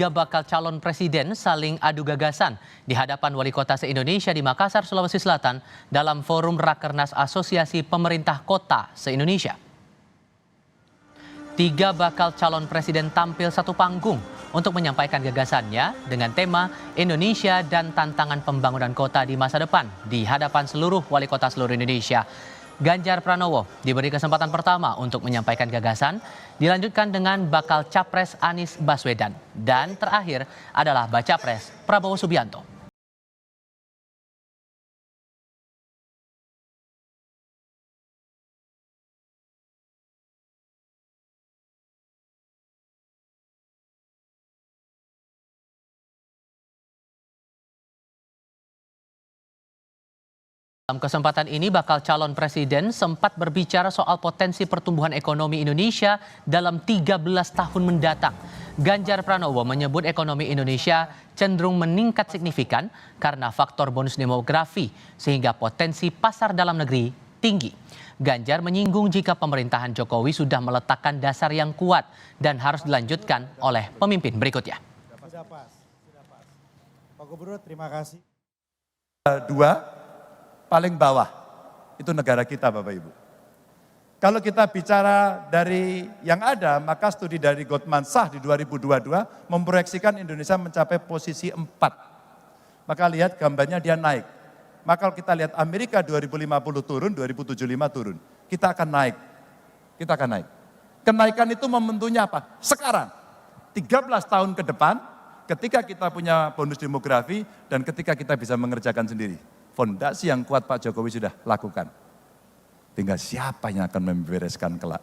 tiga bakal calon presiden saling adu gagasan di hadapan wali kota se-Indonesia di Makassar, Sulawesi Selatan dalam forum Rakernas Asosiasi Pemerintah Kota se-Indonesia. Tiga bakal calon presiden tampil satu panggung untuk menyampaikan gagasannya dengan tema Indonesia dan Tantangan Pembangunan Kota di Masa Depan di hadapan seluruh wali kota seluruh Indonesia. Ganjar Pranowo diberi kesempatan pertama untuk menyampaikan gagasan, dilanjutkan dengan bakal capres Anies Baswedan, dan terakhir adalah baca pres Prabowo Subianto. Dalam kesempatan ini, bakal calon presiden sempat berbicara soal potensi pertumbuhan ekonomi Indonesia dalam 13 tahun mendatang. Ganjar Pranowo menyebut ekonomi Indonesia cenderung meningkat signifikan karena faktor bonus demografi, sehingga potensi pasar dalam negeri tinggi. Ganjar menyinggung jika pemerintahan Jokowi sudah meletakkan dasar yang kuat dan harus dilanjutkan oleh pemimpin berikutnya. Sudah pas. Pak Gubernur, terima kasih. Paling bawah, itu negara kita Bapak Ibu. Kalau kita bicara dari yang ada, maka studi dari Goldman Sachs di 2022 memproyeksikan Indonesia mencapai posisi 4. Maka lihat gambarnya dia naik. Maka kalau kita lihat Amerika 2050 turun, 2075 turun. Kita akan naik. Kita akan naik. Kenaikan itu momentumnya apa? Sekarang, 13 tahun ke depan, ketika kita punya bonus demografi dan ketika kita bisa mengerjakan sendiri. Fondasi yang kuat Pak Jokowi sudah lakukan. Tinggal siapa yang akan membereskan kelak.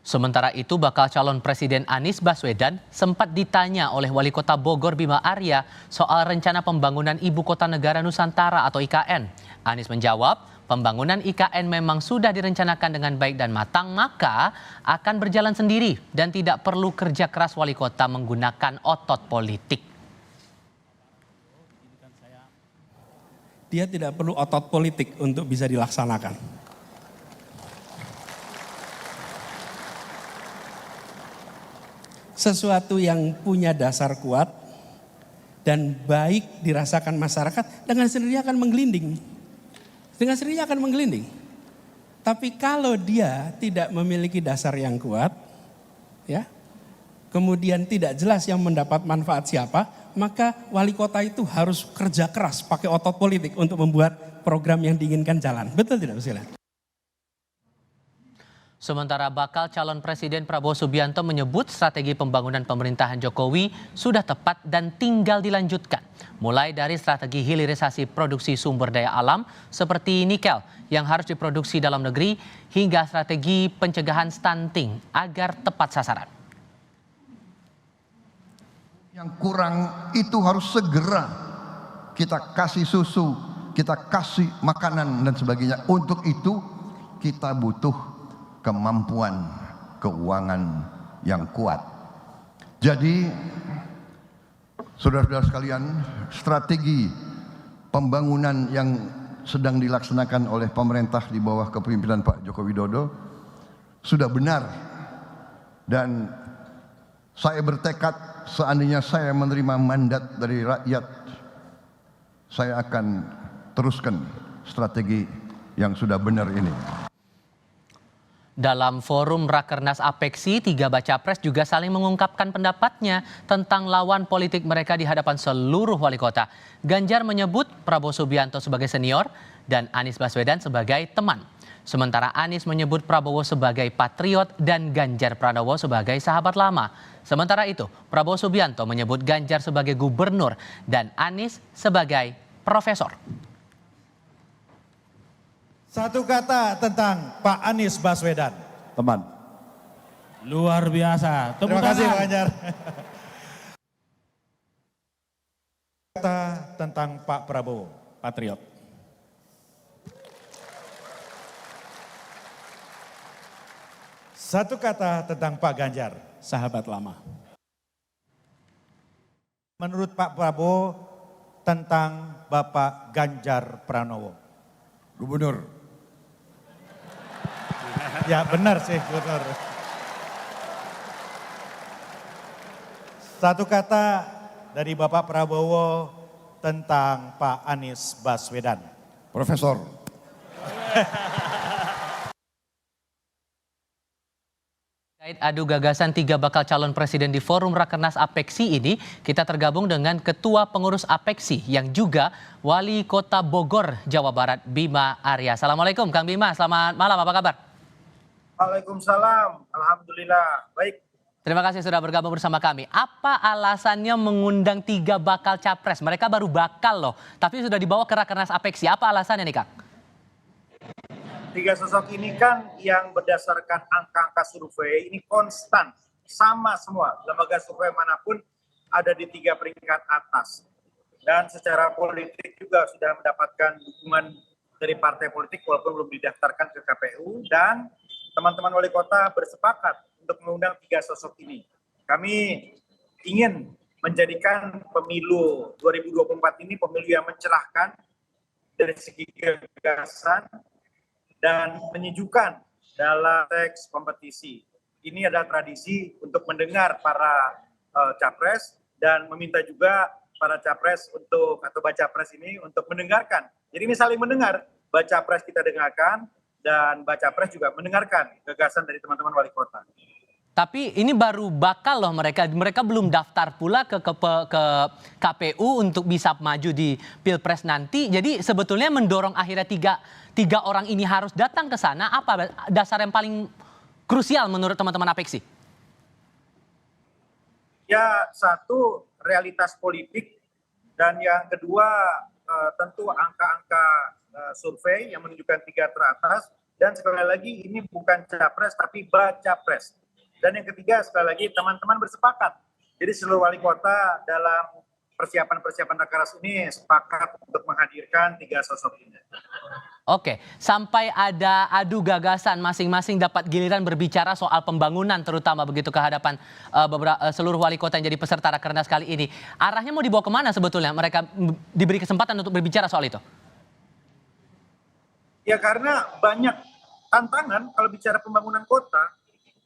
Sementara itu, bakal calon presiden Anies Baswedan sempat ditanya oleh Wali Kota Bogor Bima Arya soal rencana pembangunan Ibu Kota Negara Nusantara atau IKN. Anies menjawab, pembangunan IKN memang sudah direncanakan dengan baik dan matang, maka akan berjalan sendiri dan tidak perlu kerja keras wali kota menggunakan otot politik. Dia tidak perlu otot politik untuk bisa dilaksanakan. Sesuatu yang punya dasar kuat dan baik dirasakan masyarakat dengan sendirinya akan menggelinding. Dengan sendirinya akan menggelinding. Tapi kalau dia tidak memiliki dasar yang kuat, ya, kemudian tidak jelas yang mendapat manfaat siapa, maka wali kota itu harus kerja keras pakai otot politik untuk membuat program yang diinginkan jalan. Betul tidak, Mas Ilham? Sementara bakal calon presiden Prabowo Subianto menyebut strategi pembangunan pemerintahan Jokowi sudah tepat dan tinggal dilanjutkan. Mulai dari strategi hilirisasi produksi sumber daya alam seperti nikel yang harus diproduksi dalam negeri hingga strategi pencegahan stunting agar tepat sasaran. Yang kurang itu harus segera kita kasih susu, kita kasih makanan dan sebagainya. Untuk itu kita butuh kemampuan keuangan yang kuat. Jadi saudara-saudara sekalian, strategi pembangunan yang sedang dilaksanakan oleh pemerintah di bawah kepemimpinan Pak Joko Widodo sudah benar, dan saya bertekad seandainya saya menerima mandat dari rakyat, saya akan teruskan strategi yang sudah benar ini. Dalam forum Rakernas Apeksi, tiga baca pres juga saling mengungkapkan pendapatnya tentang lawan politik mereka di hadapan seluruh wali kota. Ganjar menyebut Prabowo Subianto sebagai senior dan Anies Baswedan sebagai teman. Sementara Anies menyebut Prabowo sebagai patriot dan Ganjar Pranowo sebagai sahabat lama. Sementara itu, Prabowo Subianto menyebut Ganjar sebagai gubernur dan Anies sebagai profesor. Satu kata tentang Pak Anies Baswedan. Teman. Luar biasa. Terima kasih Pak Ganjar. Kata tentang Pak Prabowo. Patriot. Satu kata tentang Pak Ganjar. Sahabat lama. Menurut Pak Prabowo tentang Bapak Ganjar Pranowo. Gubernur. Ya benar sih gubernur. Satu kata dari Bapak Prabowo tentang Pak Anies Baswedan. Profesor. Terkait adu gagasan 3 bakal calon presiden di Forum Rakernas Apeksi ini, kita tergabung dengan Ketua Pengurus Apeksi yang juga Wali Kota Bogor, Jawa Barat, Bima Arya. Assalamualaikum Kang Bima, selamat malam, apa kabar? Waalaikumsalam, alhamdulillah, baik. Terima kasih sudah bergabung bersama kami. Apa alasannya mengundang 3 bakal capres? Mereka baru bakal loh, tapi sudah dibawa ke Rakernas Apeksi. Apa alasannya nih Kang? 3 sosok ini kan yang berdasarkan angka-angka survei ini konstan, sama semua. Lembaga survei manapun ada di 3 peringkat atas. Dan secara politik juga sudah mendapatkan dukungan dari partai politik walaupun belum didaftarkan ke KPU. Dan teman-teman wali kota bersepakat untuk mengundang 3 sosok ini. Kami ingin menjadikan pemilu 2024 ini pemilu yang mencerahkan dari segi gagasan dan menyejukkan dalam teks kompetisi. Ini adalah tradisi untuk mendengar para capres dan meminta juga para capres untuk atau baca pres ini untuk mendengarkan. Jadi ini saling mendengar, baca pres kita dengarkan dan baca pres juga mendengarkan gagasan dari teman-teman wali kota. Tapi ini baru bakal loh mereka belum daftar pula ke KPU untuk bisa maju di Pilpres nanti. Jadi sebetulnya mendorong akhirnya tiga orang ini harus datang ke sana, apa dasar yang paling krusial menurut teman-teman Apeksi? Ya, satu realitas politik dan yang kedua tentu angka-angka survei yang menunjukkan 3 teratas dan sekali lagi ini bukan capres tapi baca pres. Dan yang ketiga, sekali lagi teman-teman bersepakat. Jadi seluruh wali kota dalam persiapan-persiapan Rakernas ini sepakat untuk menghadirkan 3 sosok ini. Oke, sampai ada adu gagasan masing-masing dapat giliran berbicara soal pembangunan terutama begitu ke hadapan seluruh wali kota yang jadi peserta Rakernas kali ini. Arahnya mau dibawa kemana sebetulnya mereka diberi kesempatan untuk berbicara soal itu? Ya karena banyak tantangan kalau bicara pembangunan kota.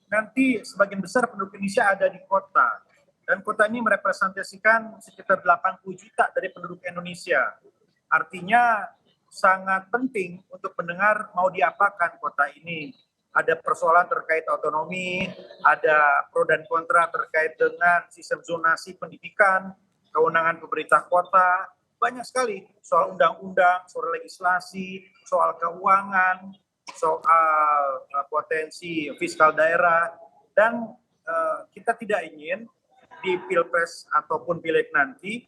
Nanti sebagian besar penduduk Indonesia ada di kota. Dan kota ini merepresentasikan sekitar 80 juta dari penduduk Indonesia. Artinya sangat penting untuk mendengar mau diapakan kota ini. Ada persoalan terkait otonomi, ada pro dan kontra terkait dengan sistem zonasi pendidikan, kewenangan pemerintah kota, banyak sekali soal undang-undang, soal legislasi, soal keuangan, soal potensi fiskal daerah, dan kita tidak ingin di Pilpres ataupun Pileg nanti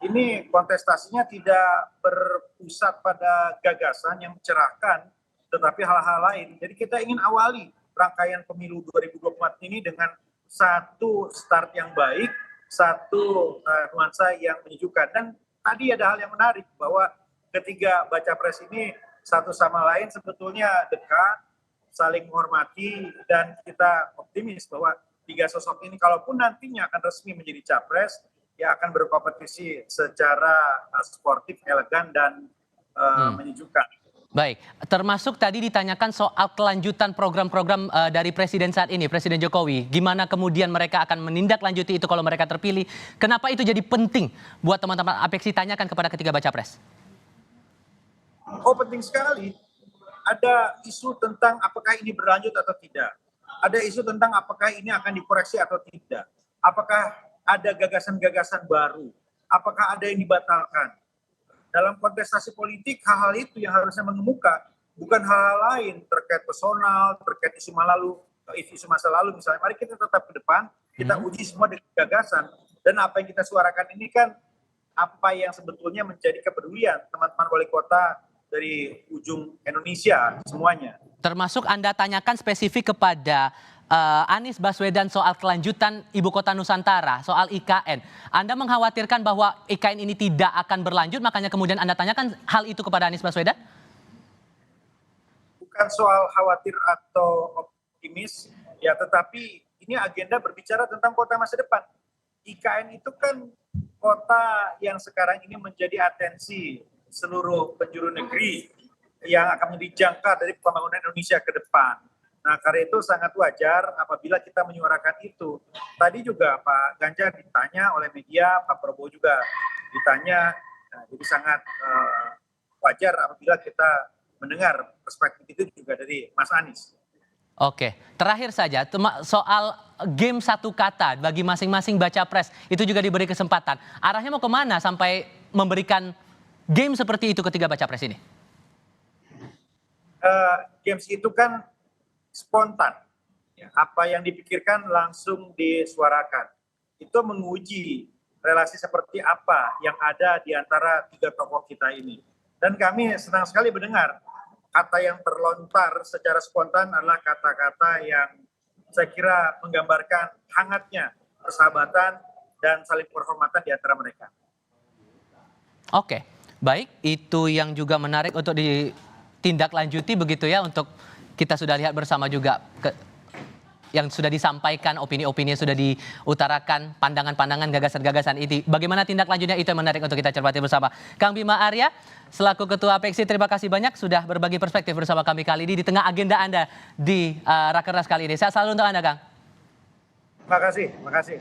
ini kontestasinya tidak berpusat pada gagasan yang mencerahkan, tetapi hal-hal lain. Jadi kita ingin awali rangkaian pemilu 2024 ini dengan satu start yang baik, satu nuansa yang menyejukkan. Dan tadi ada hal yang menarik bahwa ketiga baca pres ini satu sama lain sebetulnya dekat, saling menghormati, dan kita optimis bahwa 3 sosok ini kalaupun nantinya akan resmi menjadi capres, ya akan berkompetisi secara sportif, elegan, dan menyejukkan. Baik, termasuk tadi ditanyakan soal kelanjutan program-program dari Presiden saat ini, Presiden Jokowi. Gimana kemudian mereka akan menindaklanjuti itu kalau mereka terpilih? Kenapa itu jadi penting buat teman-teman Apeksi tanyakan kepada ketiga baca pres? Oh, penting sekali. Ada isu tentang apakah ini berlanjut atau tidak. Ada isu tentang apakah ini akan dikoreksi atau tidak. Apakah ada gagasan-gagasan baru. Apakah ada yang dibatalkan. Dalam kontestasi politik, hal-hal itu yang harusnya mengemuka. Bukan hal-hal lain terkait personal, terkait isu masa lalu misalnya. Mari kita tetap ke depan, kita uji semua dengan gagasan. Dan apa yang kita suarakan ini kan apa yang sebetulnya menjadi kepedulian teman-teman wali kota dari ujung Indonesia semuanya. Termasuk Anda tanyakan spesifik kepada Anies Baswedan soal kelanjutan Ibu Kota Nusantara, soal IKN. Anda mengkhawatirkan bahwa IKN ini tidak akan berlanjut, makanya kemudian Anda tanyakan hal itu kepada Anies Baswedan? Bukan soal khawatir atau optimis, ya tetapi ini agenda berbicara tentang kota masa depan. IKN itu kan kota yang sekarang ini menjadi atensi seluruh penjuru negeri yang akan menjadi jangkar dari pembangunan Indonesia ke depan. Nah, karena itu sangat wajar apabila kita menyuarakan itu. Tadi juga Pak Ganjar ditanya oleh media, Pak Prabowo juga ditanya. Nah, jadi sangat wajar apabila kita mendengar perspektif itu juga dari Mas Anies. Oke, terakhir saja soal game satu kata bagi masing-masing baca pres itu juga diberi kesempatan. Arahnya mau kemana sampai memberikan game seperti itu ketiga baca pres ini? Games itu kan spontan. Ya, apa yang dipikirkan langsung disuarakan. Itu menguji relasi seperti apa yang ada di antara tiga tokoh kita ini. Dan kami senang sekali mendengar kata yang terlontar secara spontan adalah kata-kata yang saya kira menggambarkan hangatnya persahabatan dan saling penghormatan di antara mereka. Oke, baik, itu yang juga menarik untuk ditindaklanjuti begitu ya, untuk kita sudah lihat bersama juga yang sudah disampaikan, opini-opini yang sudah diutarakan, pandangan-pandangan, gagasan-gagasan ini. Bagaimana tindak lanjutnya, itu yang menarik untuk kita cermati bersama. Kang Bima Arya, selaku Ketua APEXI, terima kasih banyak sudah berbagi perspektif bersama kami kali ini di tengah agenda Anda di Rakernas kali ini. Sehat selalu untuk Anda, Kang. Terima kasih.